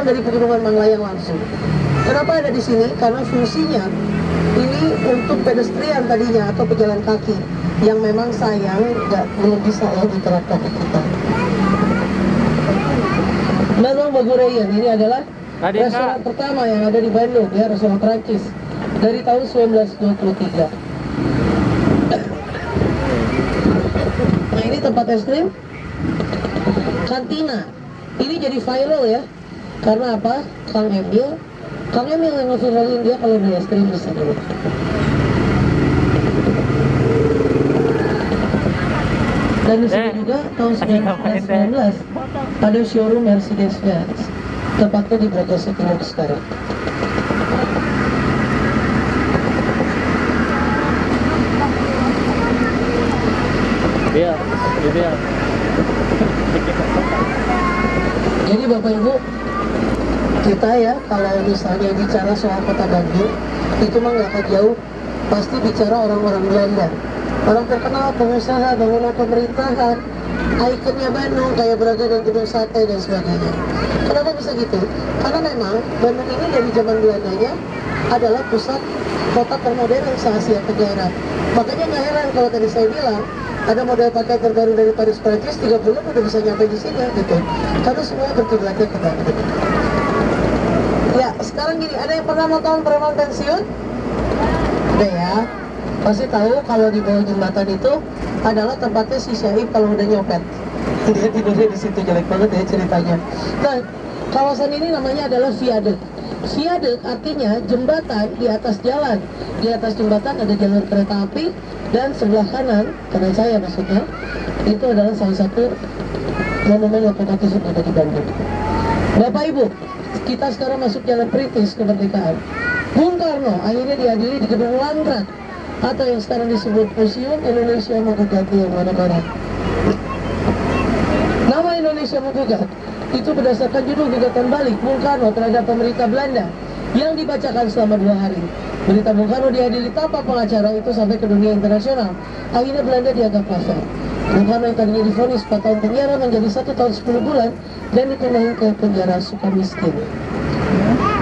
dari Pegunungan Manglayang langsung. Kenapa ada di sini? Karena fungsinya ini untuk pedestrian tadinya atau pejalan kaki yang memang sayang belum bisa diterapkan di kita. Danau Bagurayan ini adalah restoran pertama yang ada di Bandung, ya, restoran Prancis dari tahun 1923. Nah, ini tempat es krim Kantina. Ini jadi viral ya. Karena apa? Kang Emil yang ngeviralin dia kalau beli es krim bisa dulu. Dan di sini juga tahun 1919 ada showroom Mercedes-Benz, tepatnya di Braga Timur sekarang. Jadi Bapak Ibu, kita ya kalau misalnya bicara soal kota Bandung, itu mah nggak akan jauh, pasti bicara orang-orang Belanda. Orang terkenal, pengusaha, bangunan pemerintahan, ikonnya Bandung kayak Braga dan Gedung Sate dan sebagainya. Kenapa bisa gitu? Karena memang Bandung ini dari zaman Belandanya adalah pusat kota termodern se-Asia Tenggara. Makanya nggak heran kalau tadi saya bilang ada model pakaian terbaru dari Paris Prancis 3 bulan udah bisa nyampe di sini gitu. Karena semua berkiblatnya ke Bandung. Ya, sekarang gini, ada yang pernah nonton Preman Pensiun? Udah ya. Pasti tahu kalau di bawah jembatan itu adalah tempatnya si Syaib kalau udah nyopet. Dia tidurnya di situ, jelek banget ya ceritanya. Nah, kawasan ini namanya adalah viaduk. Viaduk artinya jembatan di atas jalan. Di atas jembatan ada jalur kereta api dan sebelah kanan, kanan saya maksudnya, itu adalah salah satu monumen lokomotif yang ada di Bandung. Bapak Ibu, kita sekarang masuk jalan perintis kemerdekaan. Bung Karno akhirnya dihadiri di Gedung Landrat atau yang sekarang disebut Museum Indonesia Menggugat yang mana-mana. Nama Indonesia Menggugat itu berdasarkan judul gugatan balik Bung Karno terhadap pemerintah Belanda yang dibacakan selama 2 hari. Berita Bung Karno diadili tanpa pengacara itu sampai ke dunia internasional. Akhirnya Belanda dianggap kafir. Bung Karno yang tadinya divonis 4 tahun penjara menjadi 1 tahun 10 bulan dan dipindahin ke penjara Sukamiskin.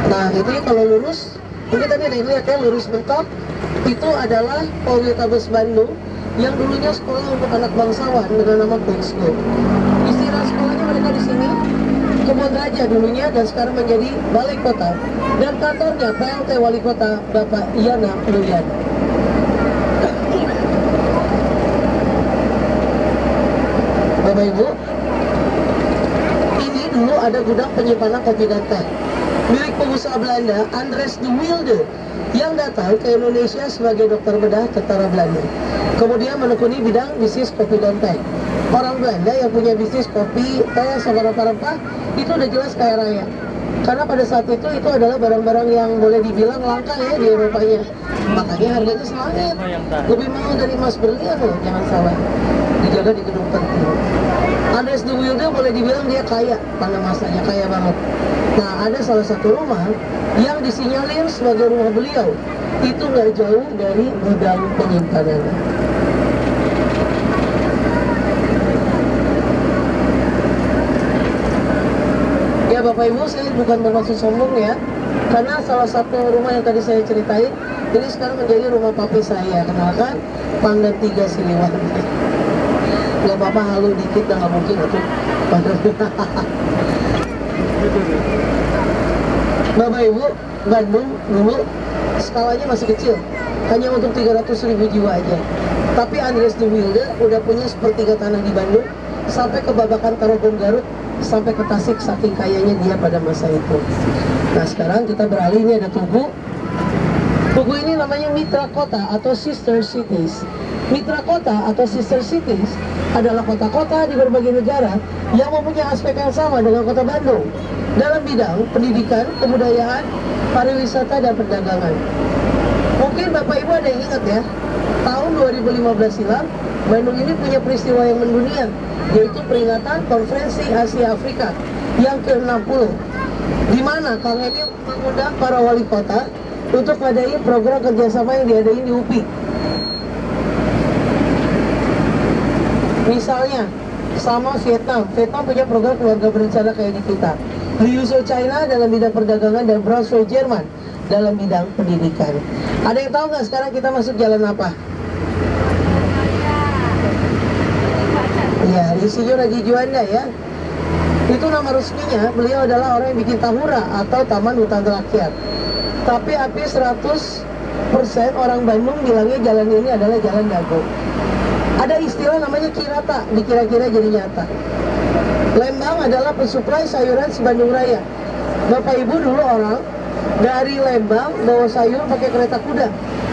Nah, itu kalau lurus, mungkin tadi ada yang lihat ya, lurus mentok, itu adalah Politekkes Bandung yang dulunya sekolah untuk anak bangsawan dengan nama Queen's School. Istilah sekolahnya mereka di sini Kebon Raja dulunya dan sekarang menjadi Balai Kota, dan kantornya PLT Wali Kota Bapak Yana Luyan. Bapak Ibu, ini dulu ada gudang penyimpanan kopi dan teh milik pengusaha Belanda Andres de Wilde yang datang ke Indonesia sebagai dokter bedah tentara Belanda. Kemudian menekuni bidang bisnis kopi dan teh. Orang Belanda yang punya bisnis kopi, teh, sama rempah-rempah itu udah jelas kaya raya. Karena pada saat itu adalah barang-barang yang boleh dibilang langka ya di Eropanya. Makanya harganya selangit. Lebih mahal dari emas berlian loh, jangan salah. Dijaga di gedung penting. Andres de Wilde boleh dibilang dia kaya pada masanya, kaya banget. Nah, ada salah satu rumah yang disinyalir sebagai rumah beliau. Itu nggak jauh dari gudang penyimpanannya. Ya Bapak Ibu, saya bukan bermaksud sombong ya, karena salah satu rumah yang tadi saya ceritain ini sekarang menjadi rumah papi saya. Kenalkan, Pangdam 3 Siliwangi. Gak apa-apa, halu dikit, gak mungkin itu. Bapak Ibu, Bandung dulu skalanya masih kecil, hanya untuk 300.000 jiwa aja. Tapi Andres de Wilde udah punya sepertiga tanah di Bandung, sampai ke Babakan Tarogong Garut, sampai ke Tasik, saking kayanya dia pada masa itu. Nah sekarang kita beralih, ini ada Tugu. Tugu ini namanya Mitra Kota atau Sister Cities. Mitra Kota atau Sister Cities adalah kota-kota di berbagai negara yang mempunyai aspek yang sama dengan kota Bandung dalam bidang pendidikan, kebudayaan, pariwisata, dan perdagangan. Mungkin Bapak Ibu ada yang ingat ya, tahun 2015 silam Bandung ini punya peristiwa yang mendunia, yaitu peringatan Konferensi Asia Afrika yang ke-60, di mana Kang Emil mengundang para wali kota untuk ngadain program kerjasama yang diadain di UPI. Misalnya sama Vietnam. Vietnam punya program keluarga berencana kayak di kita. Liuzhou China dalam bidang perdagangan dan Braunschweig Jerman dalam bidang pendidikan. Ada yang tahu nggak sekarang kita masuk jalan apa? Ya, Insinyur Haji Juanda ya. Itu nama resminya, beliau adalah orang yang bikin Tahura atau Taman Hutan Rakyat. Tapi hampir 100% orang Bandung bilangnya jalan ini adalah Jalan Dago. Ada istilah namanya kirata, dikira-kira jadi nyata. Lembang adalah pensuplai sayuran sebandung raya. Bapak Ibu dulu orang dari Lembang bawa sayur pakai kereta kuda,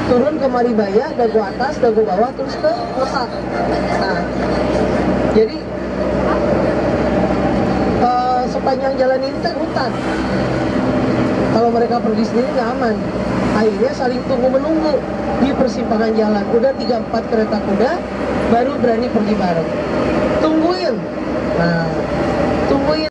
turun ke Maribaya, dagu atas, dagu bawah, terus ke kota. Nah, jadi sepanjang jalan ini kan hutan. Kalau mereka pergi sendiri nggak aman. Akhirnya saling tunggu-menunggu di persimpangan jalan. Udah 3-4 kereta kuda, baru berani pergi bareng. Tungguin. Nah,